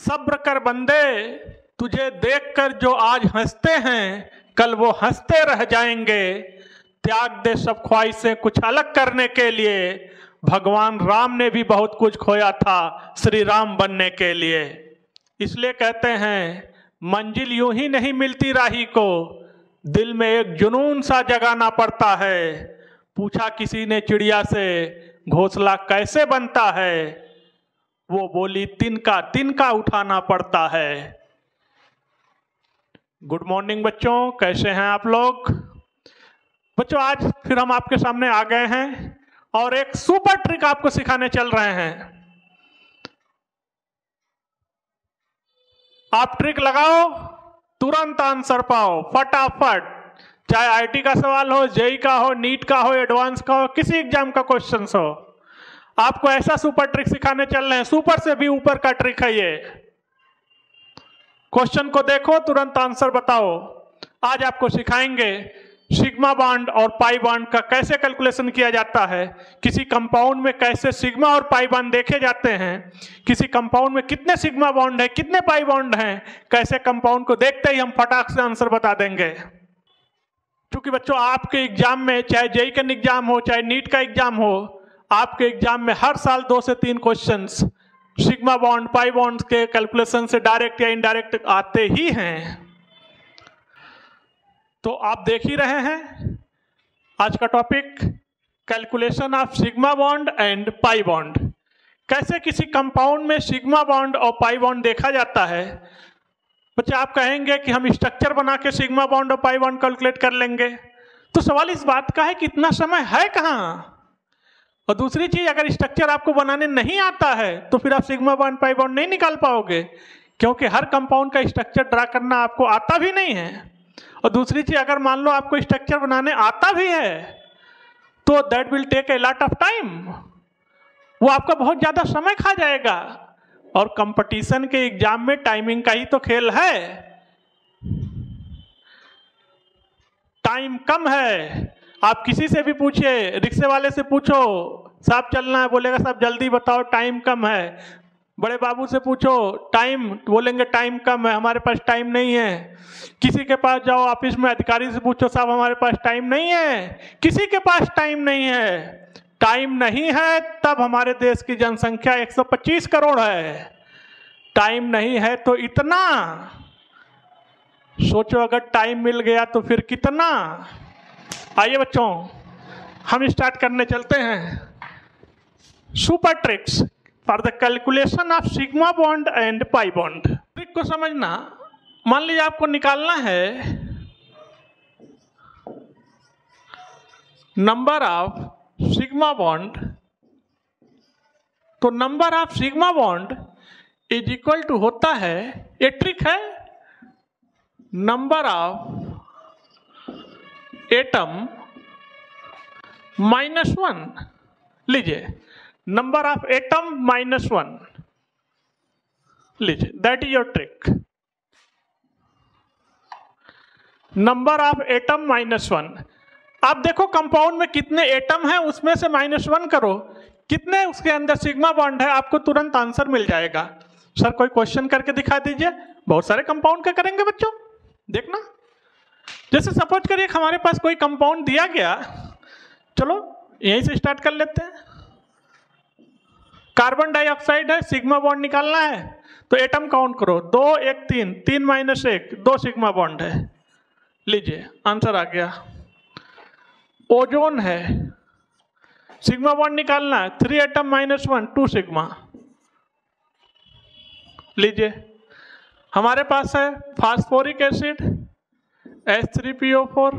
सब्र कर बंदे, तुझे देखकर जो आज हंसते हैं कल वो हंसते रह जाएंगे। त्याग दे सब ख्वाहिशें कुछ अलग करने के लिए, भगवान राम ने भी बहुत कुछ खोया था श्री राम बनने के लिए। इसलिए कहते हैं मंजिल यूं ही नहीं मिलती राही को, दिल में एक जुनून सा जगाना पड़ता है। पूछा किसी ने चिड़िया से घोंसला कैसे बनता है, वो बोली तिनका तिनका उठाना पड़ता है। गुड मॉर्निंग बच्चों, कैसे हैं आप लोग? बच्चों आज फिर हम आपके सामने आ गए हैं और एक सुपर ट्रिक आपको सिखाने चल रहे हैं। आप ट्रिक लगाओ, तुरंत आंसर पाओ फटाफट। चाहे आईटी का सवाल हो, जेई का हो, नीट का हो, एडवांस का हो, किसी एग्जाम का क्वेश्चन हो, आपको ऐसा सुपर ट्रिक सिखाने चल रहे हैं। सुपर से भी ऊपर का ट्रिक है ये। क्वेश्चन को देखो, तुरंत आंसर बताओ। आज आपको सिखाएंगे सिग्मा बॉन्ड और पाई बॉन्ड का कैसे कैलकुलेशन किया जाता है, किसी कंपाउंड में कैसे सिग्मा और पाई बॉन्ड देखे जाते हैं, किसी कंपाउंड में कितने सिग्मा बॉन्ड है, कितने पाई बॉन्ड हैं, कैसे कंपाउंड को देखते ही हम फटाक से आंसर बता देंगे। क्योंकि बच्चों आपके एग्जाम में, चाहे जेई का एग्जाम हो, चाहे नीट का एग्जाम हो, आपके एग्जाम में हर साल 2 से 3 questions sigma bond pi bond के कैलकुलेशन से डायरेक्ट या इनडायरेक्ट आते ही हैं। तो आप देख ही रहे हैं आज का topic, calculation of sigma bond and pi bond. कैसे किसी कंपाउंड में सिग्मा बॉन्ड और पाई बॉन्ड देखा जाता है। बच्चे आप कहेंगे कि हम स्ट्रक्चर बना के सिग्मा बॉन्ड और पाई बॉन्ड कैलकुलेट कर लेंगे, तो सवाल इस बात का है कि इतना समय है कहाँ। और दूसरी चीज, अगर स्ट्रक्चर आपको बनाने नहीं आता है तो फिर आप सिग्मा बॉन्ड पाई बॉन्ड नहीं निकाल पाओगे, क्योंकि हर कंपाउंड का स्ट्रक्चर ड्रा करना आपको आता भी नहीं है। और दूसरी चीज, अगर मान लो आपको स्ट्रक्चर बनाने आता भी है तो that will take a lot of time, वो आपका बहुत ज्यादा समय खा जाएगा। और कंपटीशन के एग्जाम में टाइमिंग का ही तो खेल है। टाइम कम है। आप किसी से भी पूछिए, रिक्शे वाले से पूछो साहब चलना है, बोलेगा साहब जल्दी बताओ टाइम कम है। बड़े बाबू से पूछो टाइम, बोलेंगे टाइम कम है, हमारे पास टाइम नहीं है। किसी के पास जाओ ऑफिस में, अधिकारी से पूछो साहब हमारे पास टाइम नहीं है। किसी के पास टाइम नहीं है। टाइम नहीं है तब हमारे देश की जनसंख्या 125 करोड़ है। टाइम नहीं है तो इतना सोचो, अगर टाइम मिल गया तो फिर कितना। आइए बच्चों हम स्टार्ट करने चलते हैं। Super tricks for the calculation of sigma bond and pi bond. Trick को समझना, मान लीजिए आपको निकालना है नंबर ऑफ सिग्मा बॉन्ड, तो number of sigma bond is equal to होता है, ये ट्रिक है, नंबर ऑफ एटम -1। लीजिए नंबर ऑफ एटम -1 लीजिए, that is your trick. Number of atom -1। आप देखो कंपाउंड में कितने एटम हैं, उसमें से -1 करो, कितने उसके अंदर सिग्मा बॉन्ड है, आपको तुरंत आंसर मिल जाएगा। सर कोई क्वेश्चन करके दिखा दीजिए। बहुत सारे कंपाउंड का करेंगे बच्चों, देखना। जैसे सपोज करिए हमारे पास कोई कंपाउंड दिया गया, चलो यहीं से स्टार्ट कर लेते हैं। कार्बन डाइऑक्साइड है, सिग्मा बॉन्ड निकालना है तो एटम काउंट करो, 2 1 3, 3 - 1, 2 सिग्मा बॉन्ड है। लीजिए आंसर आ गया। ओजोन है, सिग्मा बॉन्ड निकालना है, 3 एटम -1, 2 सिग्मा। लीजिए हमारे पास है फास्फोरिक एसिड H3PO4,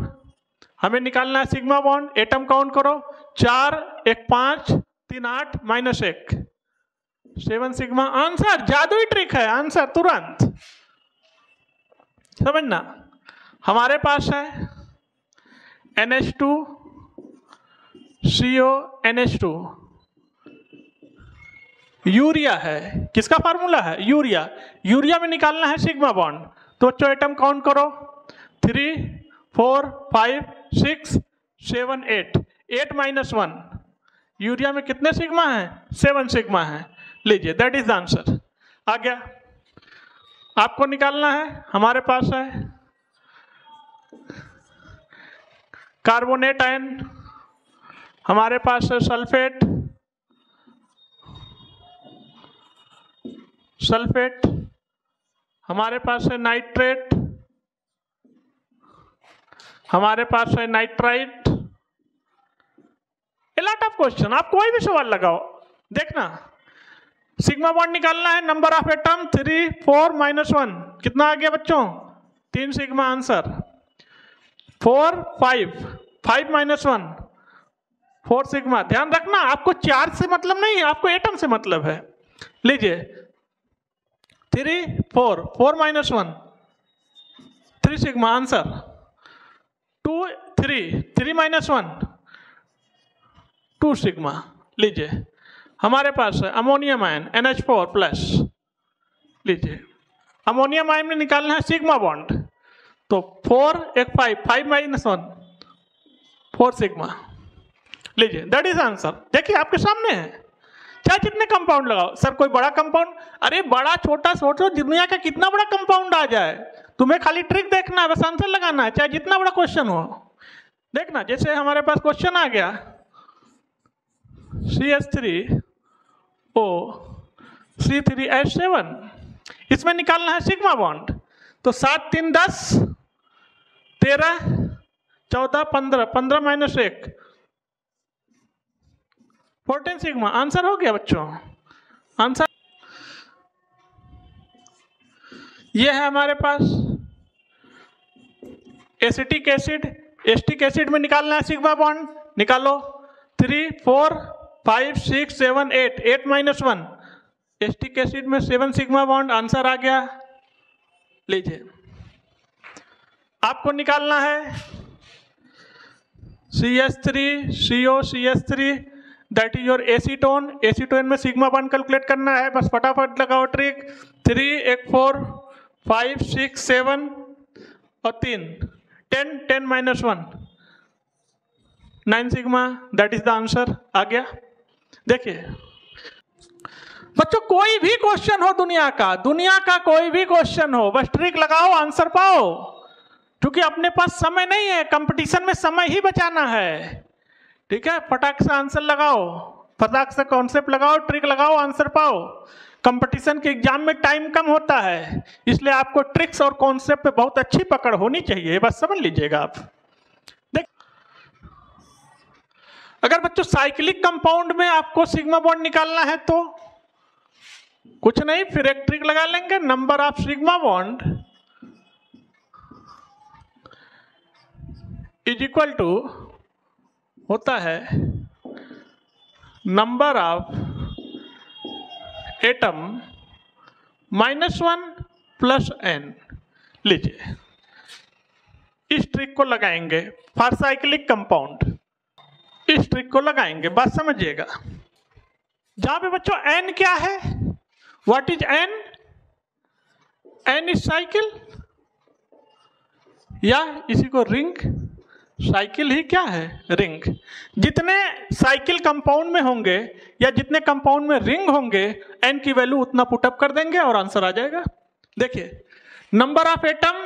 हमें निकालना है सिग्मा बॉन्ड। एटम काउंट करो, 4 1 5 3 8 -1, 7 सिग्मा। आंसर, जादुई ट्रिक है, आंसर तुरंत समझना। हमारे पास है NH2 CO NH2, यूरिया है, किसका फार्मूला है, यूरिया। यूरिया में निकालना है सिग्मा बॉन्ड, तो बच्चों एटम काउंट करो, 3 4 5 6 7 8, 8 -1। यूरिया में कितने सिग्मा हैं, 7 सिग्मा हैं। लीजिए दैट इज द आंसर, आ गया। आपको निकालना है, हमारे पास है कार्बोनेट आयन, हमारे पास है सल्फेट, हमारे पास है नाइट्रेट, हमारे पास है nitrite. A lot of question, आप कोई भी सवाल लगाओ। देखना, सिग्मा बॉन्ड निकालना है, नंबर ऑफ एटम 3 4 -1, कितना आ गया बच्चों? 3 सिग्मा। Answer 4 5 5 -1 4 sigma. ध्यान रखना, आपको चार्ज से मतलब नहीं, आपको एटम से मतलब है। लीजिए 3 4 4 -1 3 सिग्मा। Answer 2 3 3 -1 2 sigma. लीजिए हमारे पास है अमोनियम आयन NH4+। लीजिए अमोनियम आयन में निकालना है सिग्मा बॉन्ड, तो 4 1 5 5 -1 4 सिग्मा। लीजिए दैट इज आंसर। देखिए आपके सामने है, चाहे जितने कंपाउंड लगाओ। सर कोई बड़ा कंपाउंड, अरे बड़ा छोटा सोचो, दुनिया का कितना बड़ा कंपाउंड आ जाए, तुम्हें खाली ट्रिक देखना है, बस आंसर लगाना है, चाहे जितना बड़ा क्वेश्चन हो। देखना, जैसे हमारे पास क्वेश्चन आ गया CH3O C3H7, इसमें निकालना है सिग्मा बॉन्ड, तो 7 3 10 13 14 15 15 -1 14 सिग्मा। आंसर हो गया बच्चों। आंसर ये है हमारे पास एसिटिक एसिड, एस्टिक एसिड में निकालना है सिग्मा बॉन्ड, निकालो 3 4 5 6 7 8 8 -1 एस्टिक एसिड में 7 सिग्मा बॉन्ड। आंसर आ गया। लीजिए आपको निकालना है CH3CO CH3, that is your acetone. Acetone में सिग्मा बॉन्ड कैलकुलेट करना है, बस फटाफट लगाओ ट्रिक। 3 1 4 5 6 7 और 3 10 10 -1 9 sigma, that is the answer. आ गया। देखिए बच्चों, कोई भी क्वेश्चन हो दुनिया का कोई भी क्वेश्चन हो, बस ट्रिक लगाओ, आंसर पाओ। क्योंकि अपने पास समय नहीं है, कंपटीशन में समय ही बचाना है। ठीक है, फटाक से आंसर लगाओ, फटाक से कॉन्सेप्ट लगाओ, ट्रिक लगाओ, आंसर पाओ। कंपटीशन के एग्जाम में टाइम कम होता है, इसलिए आपको ट्रिक्स और कॉन्सेप्ट पे बहुत अच्छी पकड़ होनी चाहिए, बस समझ लीजिएगा आप। देख, अगर बच्चों साइक्लिक कंपाउंड में आपको सिग्मा बॉन्ड निकालना है तो कुछ नहीं, फिर एक ट्रिक लगा लेंगे। Number of sigma bond is equal to होता है नंबर ऑफ एटम -1 + n। लीजिए इस ट्रिक को लगाएंगे फॉर साइक्लिक कंपाउंड, इस ट्रिक को लगाएंगे, बात समझिएगा। जहां पे बच्चों n क्या है, what is n? n is cycle, या इसी को रिंग, साइकिल ही क्या है, रिंग। जितने साइकिल कंपाउंड में होंगे या जितने कंपाउंड में रिंग होंगे, n की वैल्यू उतना पुटअप कर देंगे और आंसर आ जाएगा। देखिए नंबर ऑफ एटम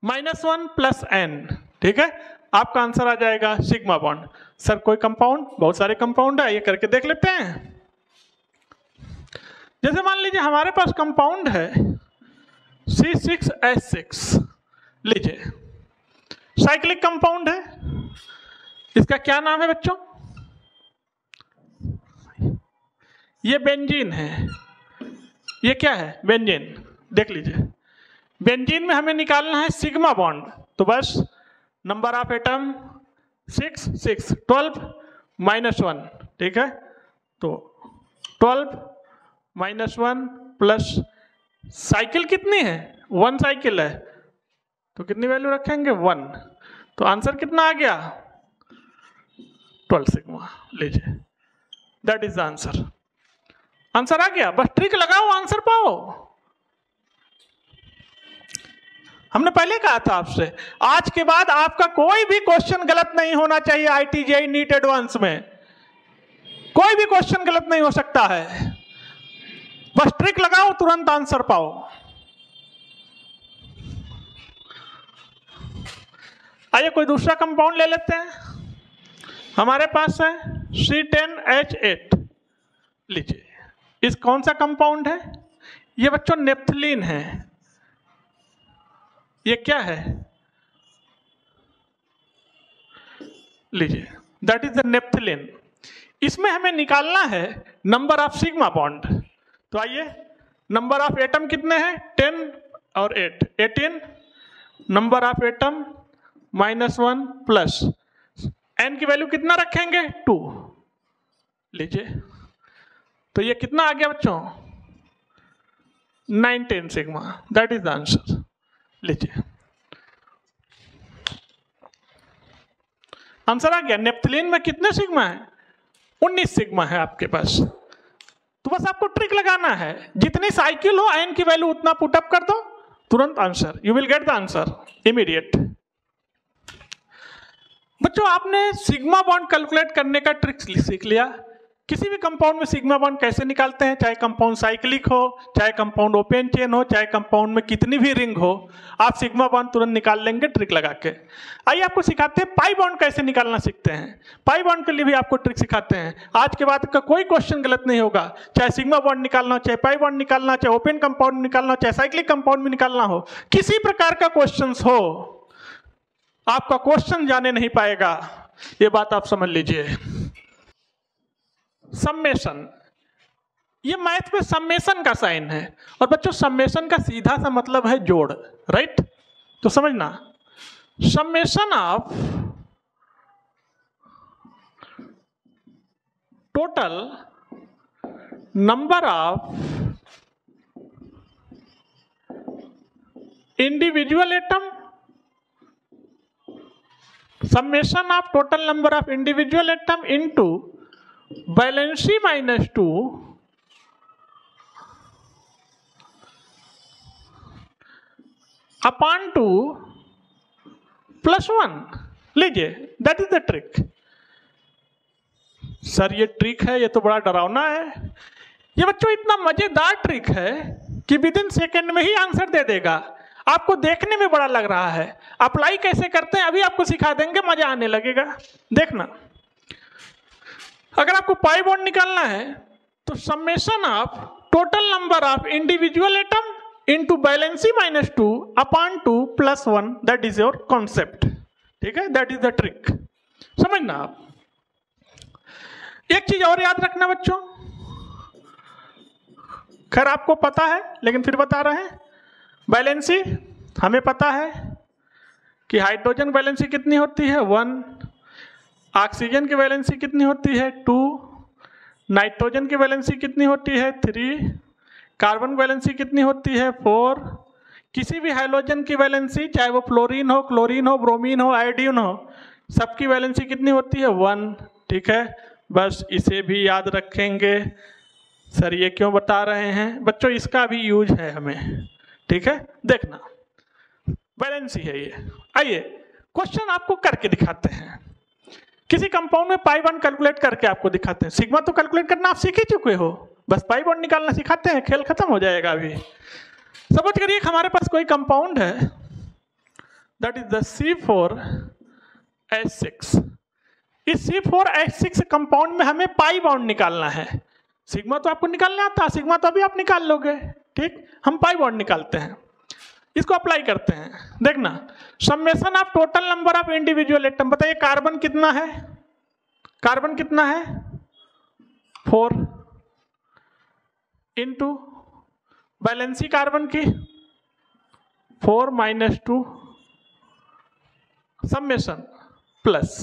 -1 + n, ठीक है, आपका आंसर आ जाएगा सिग्मा बॉन्ड। सर कोई कंपाउंड, बहुत सारे कंपाउंड है, ये करके देख लेते हैं। जैसे मान लीजिए हमारे पास कंपाउंड है C6H6। लीजिए साइक्लिक कंपाउंड है, इसका क्या नाम है बच्चों? ये बेंजीन है। ये क्या है? बेंजीन। देख लीजिए, बेंजीन में हमें निकालना है सिग्मा बॉन्ड, तो बस नंबर ऑफ एटम 6 6 12 -1, ठीक है, तो 12 -1 प्लस साइकिल कितनी है, 1 साइकिल है, तो कितनी वैल्यू रखेंगे 1, तो आंसर कितना आ गया 12 सिग्मा। लीजिए that is the answer. Answer आ गया, बस ट्रिक लगाओ, आंसर पाओ। हमने पहले कहा था आपसे, आज के बाद आपका कोई भी क्वेश्चन गलत नहीं होना चाहिए। IIT नीट एडवांस में कोई भी क्वेश्चन गलत नहीं हो सकता है। बस ट्रिक लगाओ, तुरंत आंसर पाओ। आइए कोई दूसरा कंपाउंड ले लेते हैं। हमारे पास है C10H8। लीजिए, इस कौन सा कंपाउंड है? ये बच्चों नेप्थलीन है। ये क्या है? लीजिए, दैट इज द नेप्थलीन। इसमें हमें निकालना है नंबर ऑफ सिग्मा बॉन्ड। तो आइए, नंबर ऑफ एटम कितने हैं? 10 और 8, 18। Number of atom -1 plus n की वैल्यू कितना रखेंगे? 2। लीजिए, तो ये कितना आ गया बच्चों? 19 sigma. That is the answer. लीजिए, आंसर आ गया। नेप्थलीन में कितने सिग्मा है? 19 सिग्मा है आपके पास। तो बस आपको ट्रिक लगाना है, जितनी साइकिल हो n की वैल्यू उतना पुटअप कर दो, तुरंत answer, you will get the answer immediate. बच्चों, आपने सिग्मा बॉन्ड कैलकुलेट करने का ट्रिक सीख लिया। किसी भी कंपाउंड में सिग्मा बॉन्ड कैसे निकालते हैं, चाहे कंपाउंड साइक्लिक हो, चाहे कंपाउंड ओपन चेन हो, चाहे कंपाउंड में कितनी भी रिंग हो, आप सिग्मा बॉन्ड तुरंत निकाल लेंगे ट्रिक लगा के। आइए आपको सिखाते हैं पाई बॉन्ड कैसे निकालना सीखते हैं। पाई बॉन्ड के लिए भी आपको ट्रिक सिखाते हैं। आज के बाद का कोई क्वेश्चन गलत नहीं होगा, चाहे सिग्मा बॉन्ड निकालना हो, चाहे पाई बॉन्ड निकालना हो, चाहे ओपन कंपाउंड निकालना हो, चाहे साइक्लिक कंपाउंड में निकालना हो, किसी प्रकार का क्वेश्चन हो, आपका क्वेश्चन जाने नहीं पाएगा, ये बात आप समझ लीजिए। सम्मेशन, ये मैथ में सम्मेशन का साइन है। और बच्चों, सम्मेशन का सीधा सा मतलब है जोड़, राइट? तो समझना, सम्मेशन of total number of individual atom, summation of total number of individual atom into valency -2 upon 2 + 1। लीजिए, that is the trick. Sir ये ट्रिक है, ये तो बड़ा डरावना है। ये बच्चों इतना मजेदार ट्रिक है कि विदिन सेकेंड में ही आंसर दे देगा। आपको देखने में बड़ा लग रहा है, अप्लाई कैसे करते हैं अभी आपको सिखा देंगे, मजा आने लगेगा। देखना, अगर आपको पाई बॉन्ड निकालना है तो सम्मेशन of total number of individual atom into valency -2 upon 2 + 1, that is your concept. ठीक है, दैट इज द ट्रिक। समझना आप। एक चीज और याद रखना बच्चों, खैर आपको पता है लेकिन फिर बता रहे हैं। वैलेंसी हमें पता है कि हाइड्रोजन वैलेंसी कितनी होती है? 1। ऑक्सीजन की वैलेंसी कितनी होती है? 2। नाइट्रोजन की वैलेंसी कितनी होती है? 3। कार्बन वैलेंसी कितनी होती है? 4। किसी भी हाइड्रोजन की वैलेंसी, चाहे वो फ्लोरीन हो, क्लोरीन हो, ब्रोमीन हो, आयोडीन हो, सबकी वैलेंसी कितनी होती है? 1। ठीक है, बस इसे भी याद रखेंगे। सर ये क्यों बता रहे हैं? बच्चों इसका भी यूज है हमें। ठीक है, देखना, वैलेंसी है ये। आइए क्वेश्चन आपको करके दिखाते हैं। किसी कंपाउंड में पाई बॉन्ड कैलकुलेट करके आपको दिखाते हैं। सिग्मा तो कैलकुलेट करना आप सीख ही चुके हो, बस पाई बॉन्ड निकालना सिखाते हैं, खेल खत्म हो जाएगा अभी। समझ करिए हमारे पास कोई कंपाउंड है, दैट इज द C4H6। इस C4H6 कंपाउंड में हमें पाई बॉन्ड निकालना है। सिग्मा तो आपको निकालने आता है, सिग्मा तो अभी आप निकाल लोगे। ठीक, हम पाई बॉन्ड निकालते हैं, इसको अप्लाई करते हैं। देखना, सम्मेशन of total number of individual atom, बताइए कार्बन कितना है? कार्बन कितना है? 4 इंटू वैलेंसी कार्बन की 4 - 2 सम्मेशन प्लस।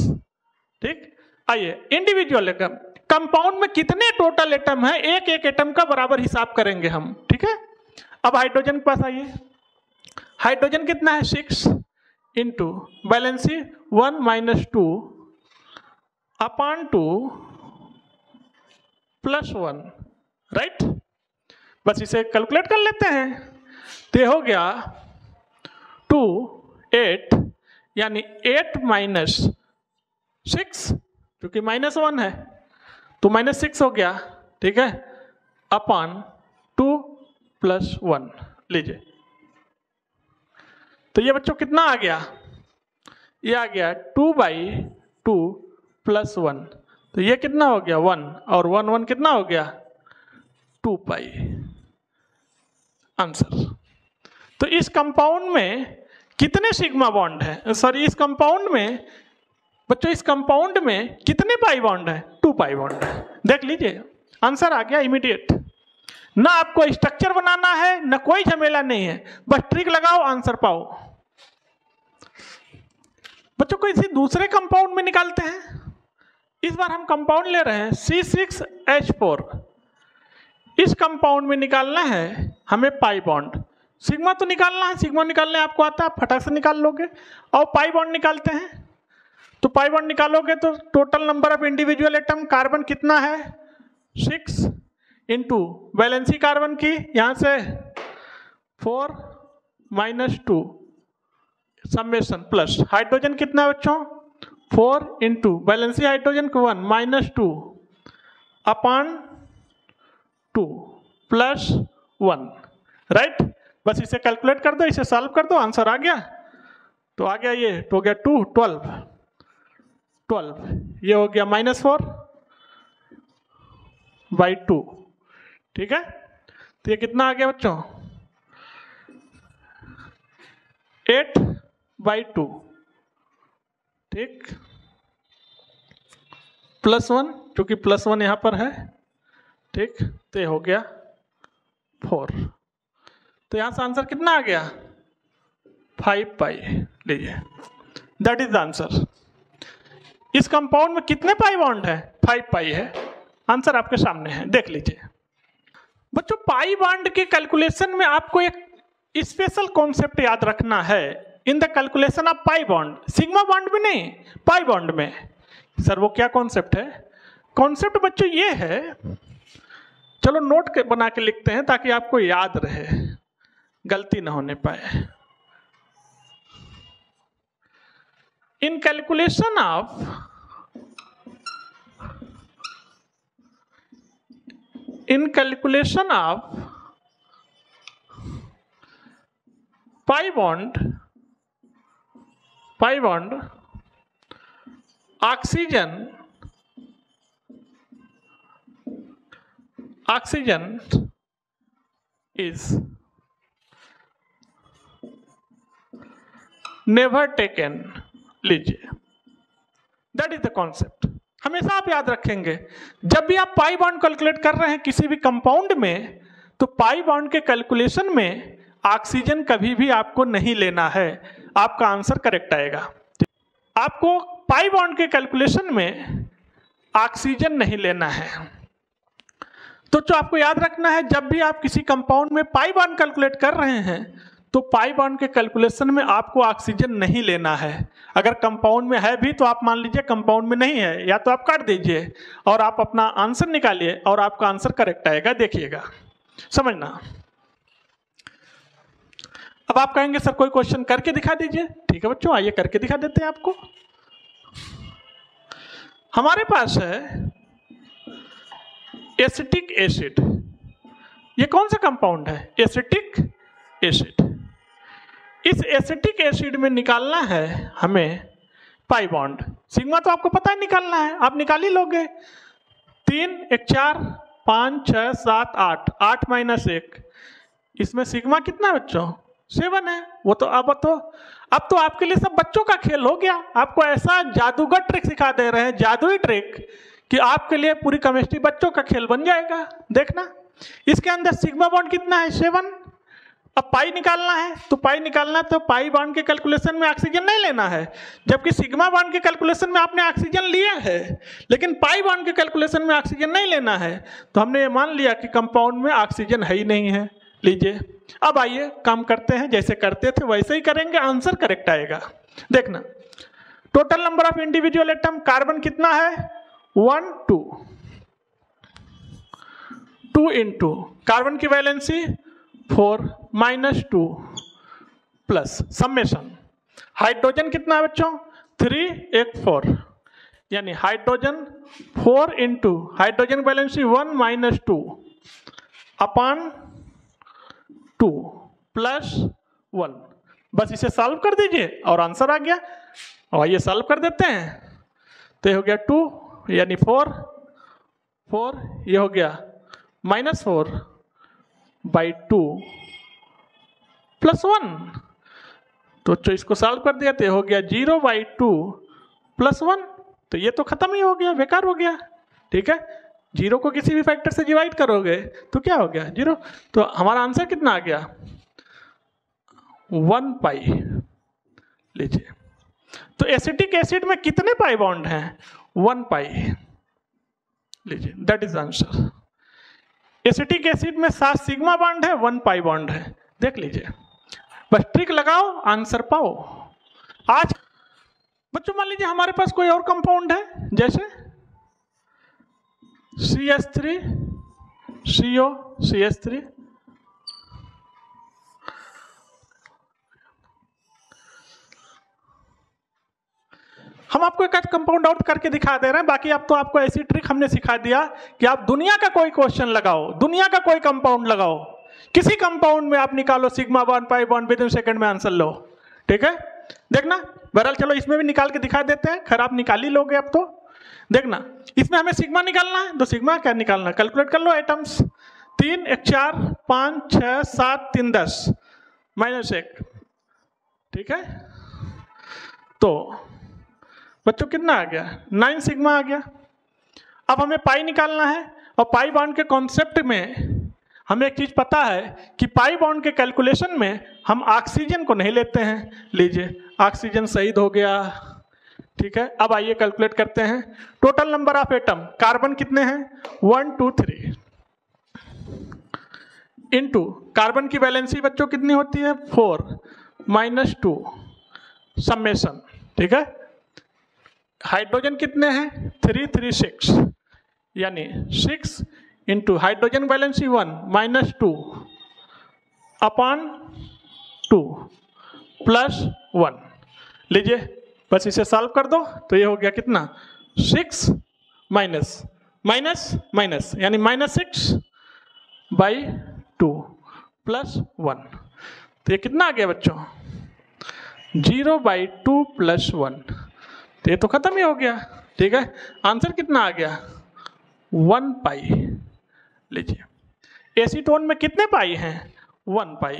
ठीक, आइए इंडिविजुअल एटम, कंपाउंड में कितने टोटल एटम है, एक एक एटम का बराबर हिसाब करेंगे हम। ठीक है, अब हाइड्रोजन के पास आइए। हाइड्रोजन कितना है? 6 इंटू वैलेंसी 1 - 2 अपॉन 2 + 1, राइट? बस इसे कैलकुलेट कर लेते हैं। तो ये हो गया 2 8, यानी 8 - 6, क्योंकि -1 है तो -6 हो गया। ठीक है, अपॉन 2 प्लस 1 लीजिए। तो ये बच्चों कितना आ गया, ये आ गया 2/2 प्लस 1। तो ये कितना हो गया 1 और 1 कितना हो गया 2 पाई आंसर। तो इस कंपाउंड में कितने सिग्मा बॉन्ड है, सॉरी इस कंपाउंड में बच्चों, इस कंपाउंड में कितने पाई बॉन्ड है, 2 पाई बॉन्ड है। देख लीजिए आंसर आ गया इमीडिएट। ना आपको स्ट्रक्चर बनाना है, ना कोई झमेला नहीं है, बस ट्रिक लगाओ आंसर पाओ। बच्चों को इसी दूसरे कंपाउंड में निकालते हैं। इस बार हम कंपाउंड ले रहे हैं C6H4। इस कंपाउंड में निकालना है हमें पाई बॉन्ड। सिग्मा तो निकालना है, सिग्मा निकालने आपको आता है, आप फटाक से निकाल लोगे। और पाई बॉन्ड निकालते हैं। तो पाई बॉन्ड निकालोगे तो total number of individual atom carbon कितना है 6 इंटू वैलेंसी कार्बन की यहाँ से 4 - 2 समेशन प्लस हाइड्रोजन कितना है बच्चों 4 इंटू वैलेंसी हाइड्रोजन को 1 - 2 अपॉन 2 प्लस 1 राइट। बस इसे कैलकुलेट कर दो, इसे सॉल्व कर दो, आंसर आ गया। तो आ गया ये तो हो गया 2 12 ये हो गया -4/2 ठीक है। तो ये कितना आ गया बच्चों 8/2 ठीक, +1 क्योंकि +1 यहां पर है ठीक। तो ये हो गया 4। तो यहां से आंसर कितना आ गया 5 पाई लीजिए, दैट इज द आंसर। इस कंपाउंड में कितने पाई बॉन्ड है 5 पाई है, आंसर आपके सामने है देख लीजिए। बच्चों पाई बॉन्ड के कैलकुलेशन में आपको एक स्पेशल कॉन्सेप्ट याद रखना है in the calculation of pi bond, sigma bond में नहीं, पाई बॉन्ड में। सर वो क्या कॉन्सेप्ट है, कॉन्सेप्ट बच्चों ये है, चलो नोट बना के लिखते हैं ताकि आपको याद रहे, गलती ना होने पाए। इन calculation of pi bond oxygen is never taken लीजिए, दैट इज द कॉन्सेप्ट। हमेशा आप याद रखेंगे जब भी आप पाई बॉन्ड कैलकुलेट कर रहे हैं किसी भी कंपाउंड में, तो पाई बॉन्ड के कैलकुलेशन में ऑक्सीजन कभी भी आपको नहीं लेना है, आपका आंसर करेक्ट आएगा। आपको पाई बॉन्ड के कैलकुलेशन में ऑक्सीजन नहीं लेना है। तो जो आपको याद रखना है जब भी आप किसी कंपाउंड में पाई बॉन्ड कैलकुलेट कर रहे हैं तो पाई बॉन्ड के कैलकुलेशन में आपको ऑक्सीजन नहीं लेना है। अगर कंपाउंड में है भी तो आप मान लीजिए कंपाउंड में नहीं है, या तो आप काट दीजिए और आप अपना आंसर निकालिए और आपका आंसर करेक्ट आएगा, देखिएगा समझना। अब आप कहेंगे सर कोई क्वेश्चन करके दिखा दीजिए, ठीक है बच्चों आइए करके दिखा देते हैं आपको। हमारे पास है एसिटिक एसिड, ये कौन सा कंपाउंड है एसिटिक एसिड। इस एसिटिक एसिड में निकालना है हमें पाई बॉन्ड। सिग्मा तो आपको पता है निकालना है, आप निकाल ही लोगे। 3 1 4 5 6 7 8 8 - 1, इसमें सिग्मा कितना है बच्चों 7 है। वो तो अब तो आपके लिए सब बच्चों का खेल हो गया। आपको ऐसा जादूगर ट्रिक सिखा दे रहे हैं, जादुई ट्रिक, कि आपके लिए पूरी केमिस्ट्री बच्चों का खेल बन जाएगा। देखना इसके अंदर सिग्मा बॉन्ड कितना है 7। अब पाई निकालना है तो पाई बॉन्ड के कैलकुलेशन में ऑक्सीजन नहीं लेना है, जबकि सिग्मा बॉन्ड के कैलकुलेशन में आपने ऑक्सीजन लिया है, लेकिन पाई बॉन्ड के कैलकुलेशन में ऑक्सीजन नहीं लेना है। तो हमने ये मान लिया कि कंपाउंड में ऑक्सीजन है ही नहीं है। लीजिए अब आइए काम करते हैं, जैसे करते थे वैसे ही करेंगे, आंसर करेक्ट आएगा। देखना total number of individual atom, carbon कितना है 1 2 इंटू कार्बन की वैलेंसी 4 - 2 प्लस समेशन हाइड्रोजन कितना है बच्चों 3 1 4, यानी hydrogen 4 into hydrogen valency 1 - 2 upon 2 plus 1। बस इसे सॉल्व कर दीजिए और आंसर आ गया। और ये सॉल्व कर देते हैं तो ये हो गया 2 यानी 4, ये हो गया -4/2 प्लस 1। तो इसको सॉल्व कर दिया तो ये हो गया 0/2 प्लस 1। तो ये तो खत्म ही हो गया, बेकार हो गया। ठीक है, 0 को किसी भी फैक्टर से डिवाइड करोगे तो क्या हो गया 0। तो हमारा आंसर कितना आ गया 1 पाई। लीजिए, तो एसिटिक एसिड में कितने पाई बॉन्ड हैं 1 पाई। लीजिए, that is answer. Acetic acid में 7 सिग्मा बॉन्ड है, 1 पाई बॉन्ड है। देख लीजिए, बस ट्रिक लगाओ आंसर पाओ। आज बच्चों मान लीजिए हमारे पास कोई और कंपाउंड है, जैसे CH3 CO CH3। हम आपको एक कंपाउंड आउट करके दिखा दे रहे हैं। बाकी अब तो आपको ऐसी ट्रिक हमने सिखा दिया कि आप दुनिया का कोई क्वेश्चन लगाओ, दुनिया का कोई कंपाउंड लगाओ, किसी कंपाउंड में आप निकालो sigma bond pi bond, with in second में आंसर लो। ठीक है, देखना। बहरहाल चलो इसमें भी निकाल के दिखा देते हैं। खैर आप निकाल ही लोगे अब तो। देखना, इसमें हमें सिग्मा निकालना है, तो सिग्मा क्या निकालना, कैलकुलेट कर लो आइटम्स। 3 1 4 5 6 7 3 10 -1। ठीक है, तो बच्चों कितना आ गया 9 सिग्मा आ गया। अब हमें पाई निकालना है, और पाई बॉन्ड के कॉन्सेप्ट में हमें एक चीज पता है कि पाई बॉन्ड के कैलकुलेशन में हम ऑक्सीजन को नहीं लेते हैं। लीजिए, ऑक्सीजन शहीद हो गया। ठीक है, अब आइए कैलकुलेट करते हैं। Total number of atom, carbon कितने हैं 1 2 3 इनटू कार्बन की वैलेंसी बच्चों कितनी होती है 4 -2 समेशन। ठीक है, हाइड्रोजन कितने हैं 3 3 6 यानी 6 into hydrogen valency 1 -2 upon 2 plus 1। लीजिए, बस इसे सॉल्व कर दो तो ये हो गया कितना 6 माइनस माइनस माइनस यानी -6/2 प्लस 1। तो ये कितना आ गया बच्चों 0/2 प्लस 1। तो ये तो खत्म ही हो गया। ठीक है, आंसर कितना आ गया 1 पाई। लीजिए, एसीटोन में कितने पाई हैं 1 पाई।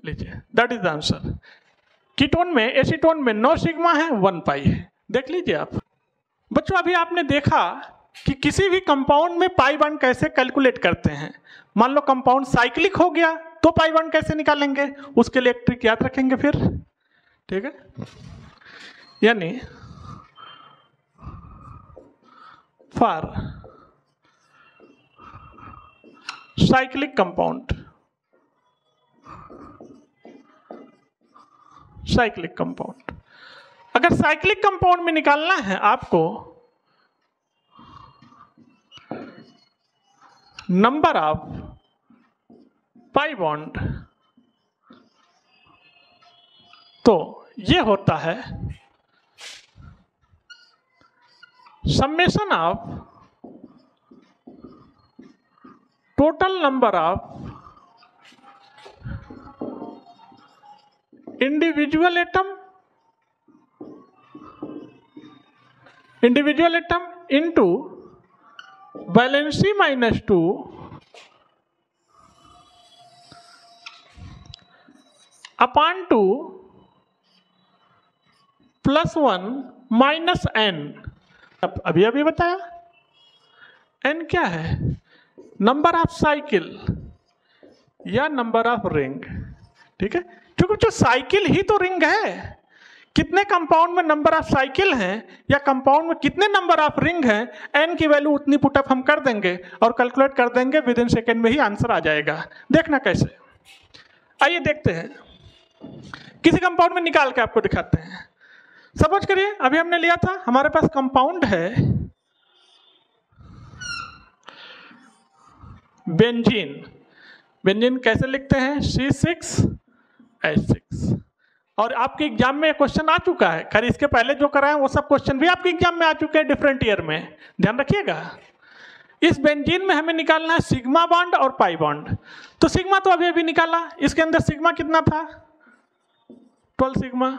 लीजिए, that is the answer. Ketone में, एसीटोन में 9 सिग्मा है, 1 पाई है। देख लीजिए आप बच्चों। अभी आपने देखा कि किसी भी कंपाउंड में पाई बॉन्ड कैसे कैलकुलेट करते हैं। मान लो कंपाउंड साइक्लिक हो गया तो पाई बॉन्ड कैसे निकालेंगे, उसके लिए एक ट्रिक याद रखेंगे फिर। ठीक है, यानी for cyclic compound, cyclic compound, अगर साइक्लिक कंपाउंड में निकालना है आपको नंबर ऑफ पाई बॉन्ड, तो ये होता है summation of total number of individual atom into valency -2 upon 2 plus 1 minus n। अभी अभी बताया n क्या है, नंबर ऑफ साइकिल या नंबर ऑफ रिंग। ठीक है, क्योंकि जो साइकिल ही तो रिंग है। कितने कंपाउंड में नंबर ऑफ साइकिल हैं या कंपाउंड में कितने नंबर ऑफ रिंग हैं, n की वैल्यू उतनी पुटअप हम कर देंगे और कैलकुलेट कर देंगे, विद इन सेकेंड में ही आंसर आ जाएगा। देखना कैसे, आइए देखते हैं। किसी कंपाउंड में निकाल के आपको दिखाते हैं। सपोज करिए अभी हमने लिया था, हमारे पास कंपाउंड है बेंजीन। बेंजीन कैसे लिखते हैं C6H6। और आपके एग्जाम में क्वेश्चन आ चुका है। खैर इसके पहले जो कराए वो सब क्वेश्चन भी आपके एग्जाम में आ चुके हैं डिफरेंट ईयर में, ध्यान रखिएगा। इस बेंजीन में हमें निकालना है सिग्मा बॉन्ड और पाई बॉन्ड। तो सिग्मा तो अभी अभी निकाला, इसके अंदर सिग्मा कितना था 12 सिग्मा।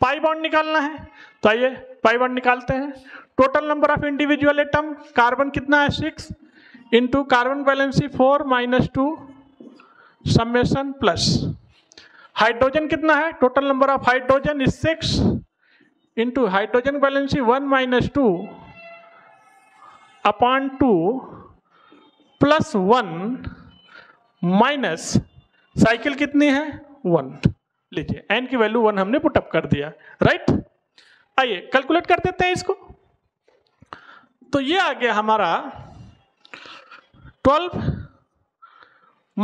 पाई बॉन्ड निकालना है, तो आइए पाई बॉन्ड निकालते हैं। Total number of individual atom, carbon कितना है 6 into carbon valency 4 - 2 summation plus hydrogen कितना है, total number of hydrogen is 6 into hydrogen valency 1 - 2 upon 2 plus 1 minus cycle कितनी है 1। लीजिए n की वैल्यू 1 हमने पुटअप कर दिया, राइट। आइए कैलकुलेट कर देते हैं इसको। तो ये आ गया हमारा 12 -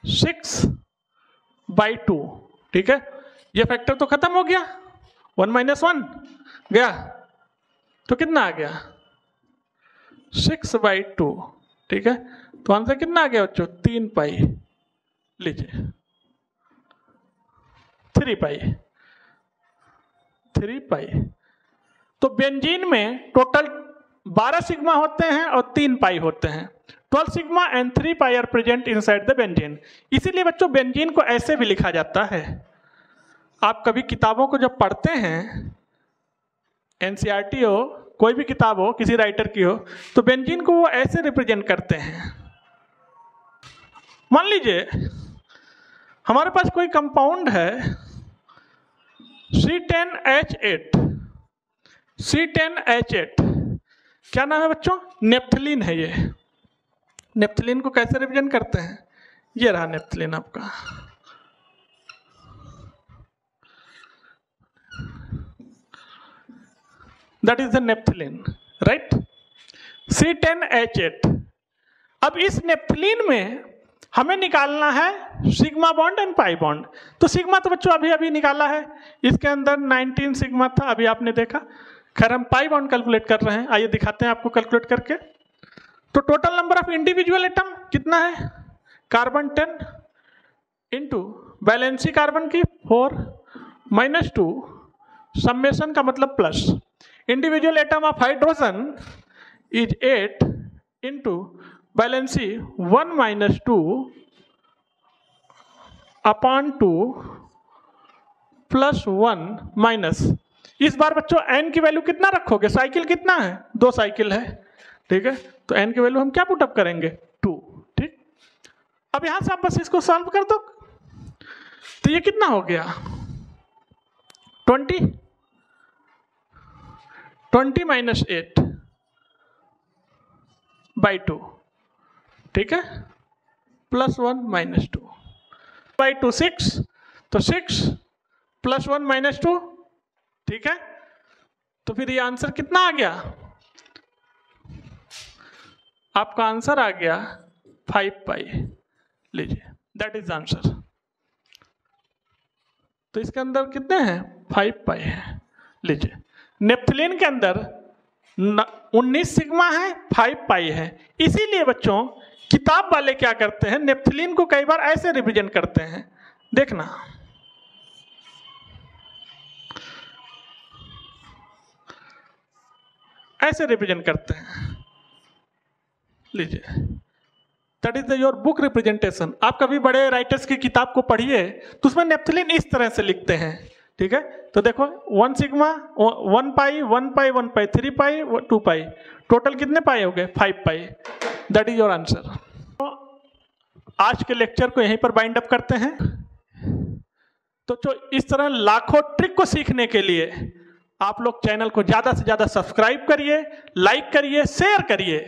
6/2, ठीक है। ये फैक्टर तो खत्म हो गया, 1 - 1 गया, तो कितना आ गया 6/2, ठीक है। तो आंसर कितना आ गया बच्चों 3 पाई। लीजिए 3 पाई। तो बेंजीन में टोटल 12 सिग्मा होते हैं और 3 पाई होते हैं। 12 sigma and 3 pi are present inside the benzene. इसीलिए बच्चों बेंजीन को ऐसे भी लिखा जाता है। आप कभी किताबों को जब पढ़ते हैं, एनसीईआरटी हो, कोई भी किताब हो किसी राइटर की हो, तो बेंजीन को वो ऐसे रिप्रेजेंट करते हैं। मान लीजिए हमारे पास कोई कंपाउंड है C10H8। C10H8 क्या नाम है बच्चों, नेप्थलीन है। ये नेप्थलीन को कैसे रिप्रेजेंट करते हैं, ये रहा नेप्थलीन आपका। That is the naphthalene, right. C10H8। अब इस नेप्थलीन में हमें निकालना है sigma bond and pi bond. तो सिग्मा तो बच्चों अभी अभी निकाला है, इसके अंदर 19 सिग्मा था, अभी आपने देखा। खैर हम पाई बॉन्ड कैलकुलेट कर रहे हैं, आइए दिखाते हैं आपको कैलकुलेट करके। तो total number of individual atom कितना है, कार्बन 10 इंटू वैलेंसी कार्बन की 4 - 2 समेशन का मतलब plus. Individual atom of hydrogen is 8 into valency 1 - 2 upon 2 plus 1 minus. इस बार बच्चों n की वैल्यू कितना रखोगे, साइकिल कितना है 2 साइकिल है, ठीक है। तो n की वैल्यू हम क्या पुटअप करेंगे 2, ठीक। अब यहां से आप बस इसको सॉल्व कर दो। तो ये कितना हो गया 20 - 8/2, ठीक है, प्लस 1 - 2/2 6। तो 6 प्लस 1 - 2, ठीक है। तो फिर ये आंसर कितना आ गया, आपका आंसर आ गया 5 पाई। लीजिए दैट इज आंसर। तो इसके अंदर कितने हैं 5 पाई है। लीजिए नेप्थलीन के अंदर 19 सिग्मा है, 5 पाई है। इसीलिए बच्चों किताब वाले क्या करते हैं, नेप्थलीन को कई बार ऐसे रिप्रेजेंट करते हैं, देखना। ऐसे रिप्रेजेंट करते हैं। लीजिए that is your book representation. आप कभी बड़े राइटर्स की किताब को पढ़िए तो उसमें नेप्थलीन इस तरह से लिखते हैं, ठीक है। तो देखो 1 सिग्मा 1 पाई 1 पाई 1 पाई 3 पाई 2 पाई, टोटल कितने पाई हो गए 5 pi. That is your answer. तो आज के लेक्चर को यहीं पर बाइंड अप करते हैं। तो जो इस तरह लाखों ट्रिक को सीखने के लिए आप लोग चैनल को ज्यादा से ज्यादा सब्सक्राइब करिए, लाइक करिए, शेयर करिए,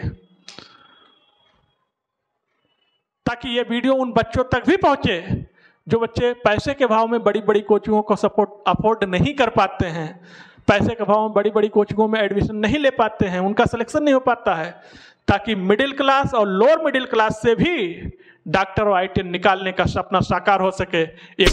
ताकि ये वीडियो उन बच्चों तक भी पहुंचे जो बच्चे पैसे के भाव में बड़ी बड़ी कोचिंगों को अफोर्ड नहीं कर पाते हैं, पैसे के भाव में बड़ी बड़ी कोचिंगों में एडमिशन नहीं ले पाते हैं, उनका सिलेक्शन नहीं हो पाता है, ताकि मिडिल क्लास और लोअर मिडिल क्लास से भी डॉक्टर और IIT निकालने का सपना साकार हो सके। एक